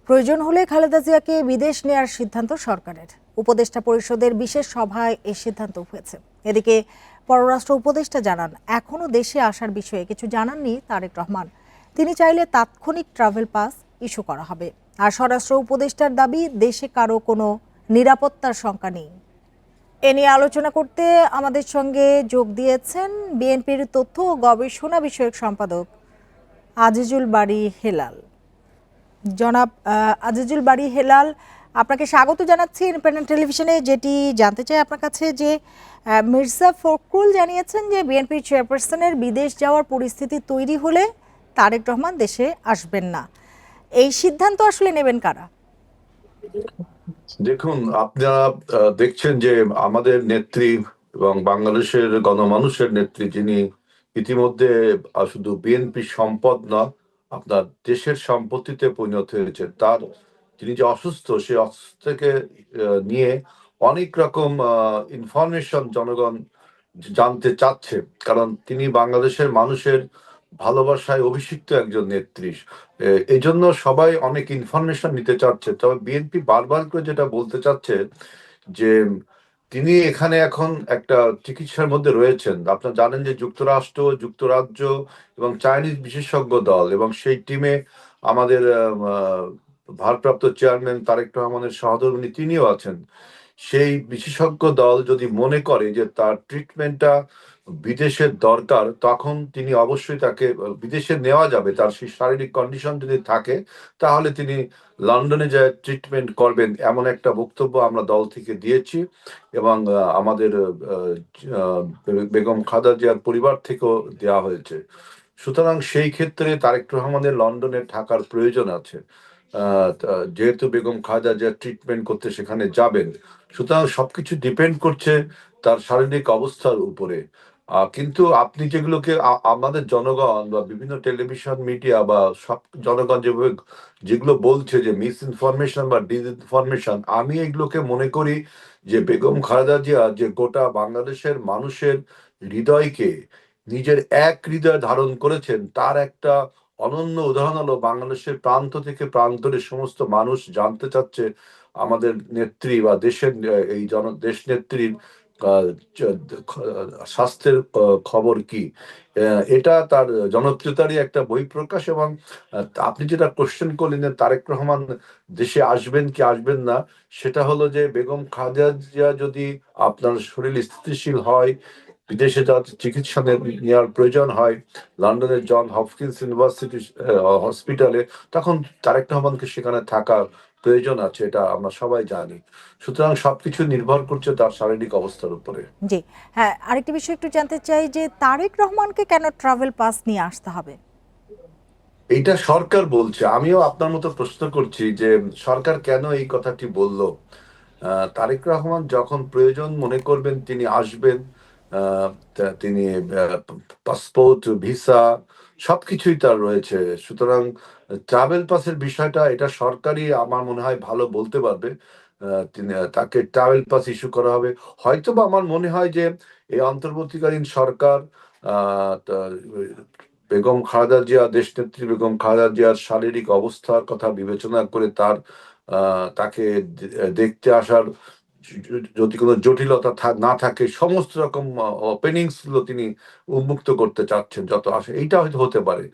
প্রয়োজন হলে খালেদা জিয়াকে বিদেশ নেয়ার সিদ্ধান্ত সরকারের। উপদেষ্টা পরিষদের বিশেষ সভায় এই সিদ্ধান্ত হয়েছে। এদিকে পররাষ্ট্র উপদেষ্টা জানান, এখনো দেশে আসার বিষয়ে কিছু জানাননি তারেক রহমান। তিনি চাইলে তাৎক্ষণিক ট্রাভেল পাস ইস্যু করা হবে। আর স্বরাষ্ট্র উপদেষ্টার দাবি, দেশে কারো কোনো নিরাপত্তার শঙ্কা নেই। এ নিয়ে আলোচনা করতে আমাদের সঙ্গে যোগ দিয়েছেন বিএনপির তথ্য ও গবেষণা বিষয়ক সম্পাদক আজিজুল বারী হেলাল। জনাব আজিজুল বারী হেলাল, আপনাকে স্বাগত জানাচ্ছি ইন্ডিপেন্ডেন্ট টেলিভিশনে। যেটি জানতে চাই আপনার কাছে যে মির্জা ফখরুল জানিয়েছেন যে বিএনপির চেয়ারপারসনের বিদেশ যাওয়ার পরিস্থিতি তৈরি হলে তারেক রহমান দেশে আসবেন না। এই সিদ্ধান্ত আসলে নেবেন কারা? দেখুন, আপনারা দেখছেন যে আমাদের নেত্রী এবং বাংলাদেশের গণমানুষের নেত্রী, যিনি ইতিমধ্যে শুধু বিএনপি সম্পদ না, আপনার দেশের সম্পত্তিতে পরিণত হয়েছে। তার তিনি যে অসুস্থ, সেই অসুস্থ থেকে নিয়ে অনেক রকম ইনফরমেশন জনগণ জানতে চাচ্ছে, কারণ তিনি বাংলাদেশের মানুষের ভালোবাসায় অভিষিক্ত একজন নেত্রী। এই জন্য সবাই অনেক ইনফরমেশন নিতে চাচ্ছে। তবে বিএনপি বারবার করে যেটা বলতে চাচ্ছে যে তিনি এখানে এখন একটা চিকিৎসার মধ্যে রয়েছেন। আপনারা জানেন যে যুক্তরাষ্ট্র, যুক্তরাজ্য এবং চাইনিজ বিশেষজ্ঞ দল এবং সেই টিমে আমাদের ভারপ্রাপ্ত চেয়ারম্যান তারেক রহমানের সহধর্মিণী তিনিও আছেন। সেই বিশেষজ্ঞ দল যদি মনে করে যে তার ট্রিটমেন্টটা বিদেশের দরকার, তখন তিনি অবশ্যই তাকে বিদেশে নেওয়া যাবে। তার সেই শারীরিক কন্ডিশন যদি থাকে, তাহলে তিনি লন্ডনে যায় ট্রিটমেন্ট করবেন, এমন একটা বক্তব্য আমরা দল থেকে দিয়েছি। এবং আমাদের বেগম খালেদা জিয়ার পরিবার থেকেও দেওয়া হয়েছে। সুতরাং সেই ক্ষেত্রে তারেক রহমানের লন্ডনে থাকার প্রয়োজন আছে, যেহেতু বেগম খালেদা জিয়া ট্রিটমেন্ট করতে সেখানে যাবেন। সুতরাং সবকিছু ডিপেন্ড করছে তার শারীরিক অবস্থার উপরে। কিন্তু আপনি যেগুলোকে আমাদের জনগণ বা বিভিন্ন টেলিভিশন মিডিয়া বা সব জনগণ যেভাবে যেগুলো বলছে যে মিস ইনফরমেশন বা ডিসইনফরমেশন, আমি এগুলোকে মনে করি যে বেগম খালেদা জিয়া যে গোটা বাংলাদেশের মানুষের হৃদয়কে নিজের এক হৃদয় ধারণ করেছেন, তার একটা অনন্য উদাহরণ হলো বাংলাদেশের প্রান্ত থেকে প্রান্তরে সমস্ত মানুষ জানতে চাচ্ছে আমাদের নেত্রী বা দেশের এই দেশ নেত্রীর স্বাস্থ্যের খবর কি। এটা তার জনপ্রিয়তারই একটা বহিঃপ্রকাশ। এবং আপনি যেটা কোশ্চেন করলেন যে তারেক রহমান দেশে আসবেন কি আসবেন না, সেটা হলো যে বেগম খালেদা জিয়া যদি আপনার শরীর স্থিতিশীল হয়, বিদেশে যাওয়ার চিকিৎসা নেওয়ার প্রয়োজন হয় লন্ডনের জন হপকিন্স ইউনিভার্সিটি হসপিটালে, তখন তারেক রহমানকে সেখানে থাকার প্রয়োজন আছে, এটা আমরা সবাই জানি। সুতরাং সবকিছু নির্ভর করছে তার শারীরিক অবস্থার উপরে। জি, হ্যাঁ, আরেকটি বিষয় একটু জানতে চাই যে তারেক রহমানকে কেন ট্রাভেল পাস নিয়ে আসতে হবে? এইটা সরকার বলছে। আমিও আপনার মতো প্রশ্ন করছি যে সরকার কেন এই কথাটি বলল। তারেক রহমান যখন প্রয়োজন মনে করবেন তিনি আসবেন। তিনি পাসপোর্ট, ভিসা সবকিছুই তার রয়েছে। সুতরাং ট্রাভেল পাসের বিষয়টা এটা সরকারই আমার মনে হয় ভালো বলতে পারবে। তিনি তাকে ট্রাভেল পাস ইস্যু করা হবে। হয়তোবা আমার মনে হয় যে এই অন্তর্বর্তীকালীন সরকার বেগম খালেদা জিয়া, দেশনেত্রী বেগম খালেদা জিয়ার শারীরিক অবস্থার কথা বিবেচনা করে তাকে দেখতে আসার যদি কোনো জটিলতা না থাকে, সমস্ত রকম ওপেনিংস গুলো তিনি উন্মুক্ত করতে চাচ্ছেন যত আসে, এইটা হয়তো হতে পারে।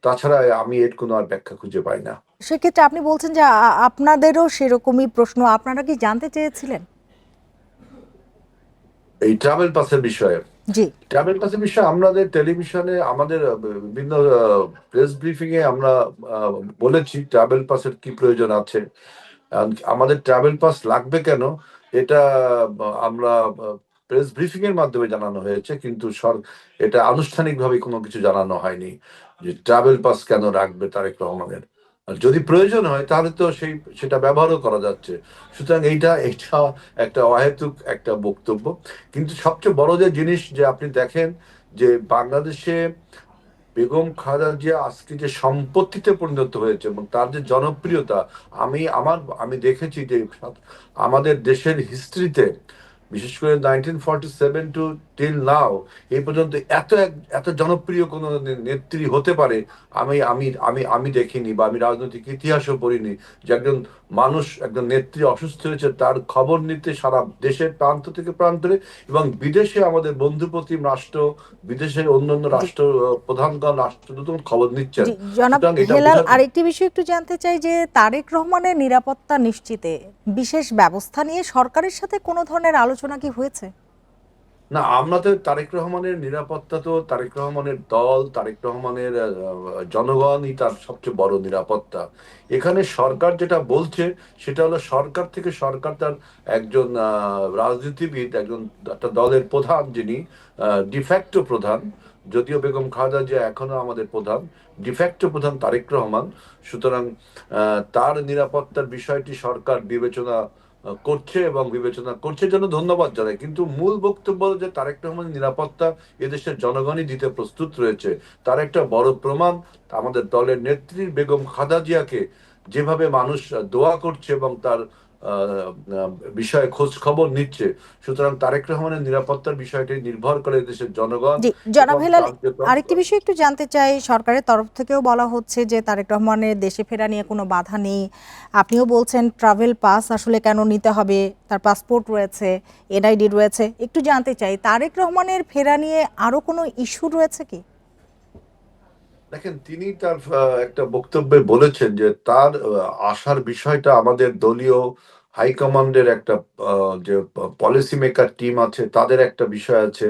তাছাড়া আমি এর কোনো আর ব্যাখ্যা খুঁজে পাই না। সেক্ষেত্রে আপনি বলছেন যে আপনাদেরও সেরকমই প্রশ্ন, আপনারা কি জানতে চেয়েছিলেন? এই ট্রাভেল পাসের বিষয়ে, জি। ট্রাভেল পাসের বিষয়ে আমাদের টেলিভিশনে আমাদের বিভিন্ন প্রেস ব্রিফিং এ আমরা বলেছি ট্রাভেল পাসের কি প্রয়োজন আছে। আমাদের ট্রাভেল পাস লাগবে কেন, এটা আমরা প্রেস ব্রিফিং এর মাধ্যমে জানানো হয়েছে, কিন্তু এটা আনুষ্ঠানিকভাবে কোনো কিছু জানানো হয়নি যে ট্রাভেল পাস কেন রাখবে তারেক রহমানের। আর যদি প্রয়োজন হয় তাহলে তো সেটা ব্যবহারও করা যাচ্ছে। সুতরাং এটা একটা অহেতুক একটা বক্তব্য। কিন্তু সবচেয়ে বড় যে জিনিস, যে আপনি দেখেন যে বাংলাদেশে বেগম খালেদা জিয়া আজকে যে সম্পত্তিতে পরিণত হয়েছে এবং তার যে জনপ্রিয়তা, আমি দেখেছি যে আমাদের দেশের হিস্ট্রিতে বিশেষ করে 1947 টু টিল নাও এই পর্যন্ত এত জনপ্রিয় কোনো নেত্রী হতে পারে আমি আমি আমি আমি দেখিনি, বা আমি রাজনৈতিক ইতিহাসও পড়িনি, যে একজন মানুষ, একজন নেত্রী অসুস্থ হয়েছে তার খবর নিতে সারা দেশের প্রান্ত থেকে প্রান্তরে, এবং বিদেশে আমাদের বন্ধুপ্রতিম রাষ্ট্র, বিদেশের অন্যান্য জি রাষ্ট্র প্রধানগণ, রাষ্ট্রদূত খবর নিচ্ছেন। জি জনাব সুতরাং এটা হেলাল, বোঝা, আরেকটি বিষয় একটু জানতে চাই যে তারেক রহমানের নিরাপত্তা নিশ্চিতে বিশেষ ব্যবস্থা নিয়ে সরকারের সাথে কোনো ধরনের আলোচনা কি হয়েছে? না, আমরা তো তারেক রহমানের নিরাপত্তা, তো তারেক রহমানের দল, তারেক রহমানের জনগণই তার সবচেয়ে বড় নিরাপত্তা। এখানে সরকার যেটা বলছে সেটা হলো সরকার থেকে, সরকার তার একজন রাজনীতিবিদ, একজন একটা দলের প্রধান, যিনি ডিফ্যাক্টো প্রধান, যদিও বেগম খালেদা জিয়া এখনো আমাদের প্রধান, ডিফ্যাক্টো প্রধান তারেক রহমান। সুতরাং তার নিরাপত্তার বিষয়টি সরকার বিবেচনা করছে, এবং বিবেচনা করছে জন্য ধন্যবাদ জানাই। কিন্তু মূল বক্তব্য হলো যে তারেক রহমানের নিরাপত্তা এদেশের জনগণই দিতে প্রস্তুত রয়েছে। তার একটা বড় প্রমাণ আমাদের দলের নেত্রী বেগম খালেদা জিয়াকে যেভাবে মানুষ দোয়া করছে এবং তার বিষয়ে খোঁজ খবর নিচ্ছে। সুতরাং তারেক রহমানের নিরাপত্তার বিষয়টি নির্ভর করে দেশের জনগণ জি জনাব এবং হেলাল, তার যে আরেকটি বিষয় একটু জানতে চাই, সরকারের তরফ থেকেও বলা হচ্ছে যে তারেক রহমানের দেশে ফেরা নিয়ে কোনো বাধা নেই। আপনিও বলছেন ট্রাভেল পাস আসলে কেন নিতে হবে, তার পাসপোর্ট রয়েছে, এনআইডি রয়েছে। একটু জানতে চাই তারেক রহমানের ফেরা নিয়ে আরো কোনো ইস্যু রয়েছে কি? দেখেন, তিনি তার একটা বক্তব্যে বলেছেন যে তার আসার বিষয়টা আমাদের দলীয় হাইকমান্ডের একটা যে পলিসি মেকার টিম আছে তাদের একটা বিষয় আছে।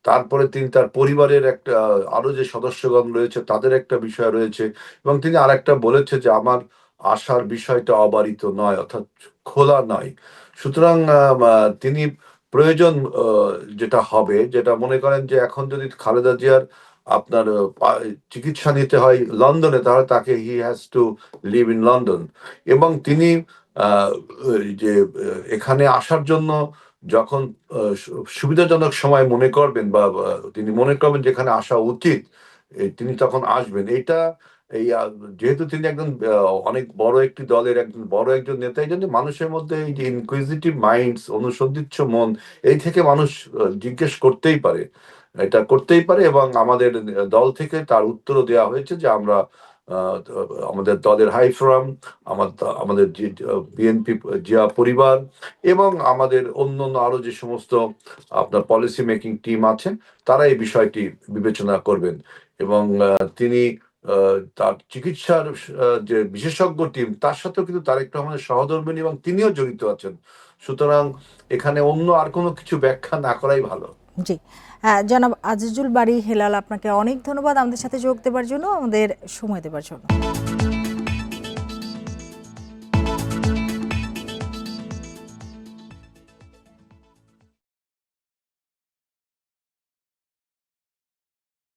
তারপরে তিনি তার পরিবারের একটা আরো যে সদস্যগণ রয়েছে তাদের একটা বিষয় রয়েছে, এবং তিনি আরেকটা বলেছে যে আমার আসার বিষয়টা অবারিত নয়, অর্থাৎ খোলা নয়। সুতরাং তিনি প্রয়োজন যেটা হবে, যেটা মনে করেন যে এখন যদি খালেদা জিয়ার আপনার চিকিৎসা নিতে হয় লন্ডনে, তাহলে তাকে he has to live in London, এবং তিনি আহ, ওই যে এখানে আসার জন্য যখন সুবিধাজনক সময় মনে করবেন, বা তিনি মনে করবেন যেখানে আসা উচিত, তিনি তখন আসবেন। এটা এই যেহেতু তিনি একজন অনেক বড় একটি দলের একজন বড় একজন নেতা, এই জন্য মানুষের মধ্যে এই যে ইনকুইজিটিভ মাইন্ডস, অনুসন্ধিৎসু মন, এই থেকে মানুষ জিজ্ঞেস করতেই পারে, এটা করতেই পারে, এবং আমাদের দল থেকে তার উত্তরও দেওয়া হয়েছে যে আমরা আহ, আমাদের দলের হাই ফোরাম, আমাদের বিএনপি জিয়া পরিবার, এবং আমাদের অন্যান্য আরো যে সমস্ত আপনার পলিসি মেকিং টিম আছে, তারা এই বিষয়টি বিবেচনা করবেন। এবং তিনি তার চিকিৎসার যে বিশেষজ্ঞ টিম, তার সাথেও কিন্তু তারেক রহমানের সহধর্মিণী, এবং তিনিও জড়িত আছেন। সুতরাং এখানে অন্য আর কোনো কিছু ব্যাখ্যা না করাই ভালো। জি জনাব আজিজুল বারী হেলাল, আপনাকে অনেক ধন্যবাদ আমাদের সাথে যোগ দেওয়ার জন্য, আমাদের সময় দেওয়ার জন্য।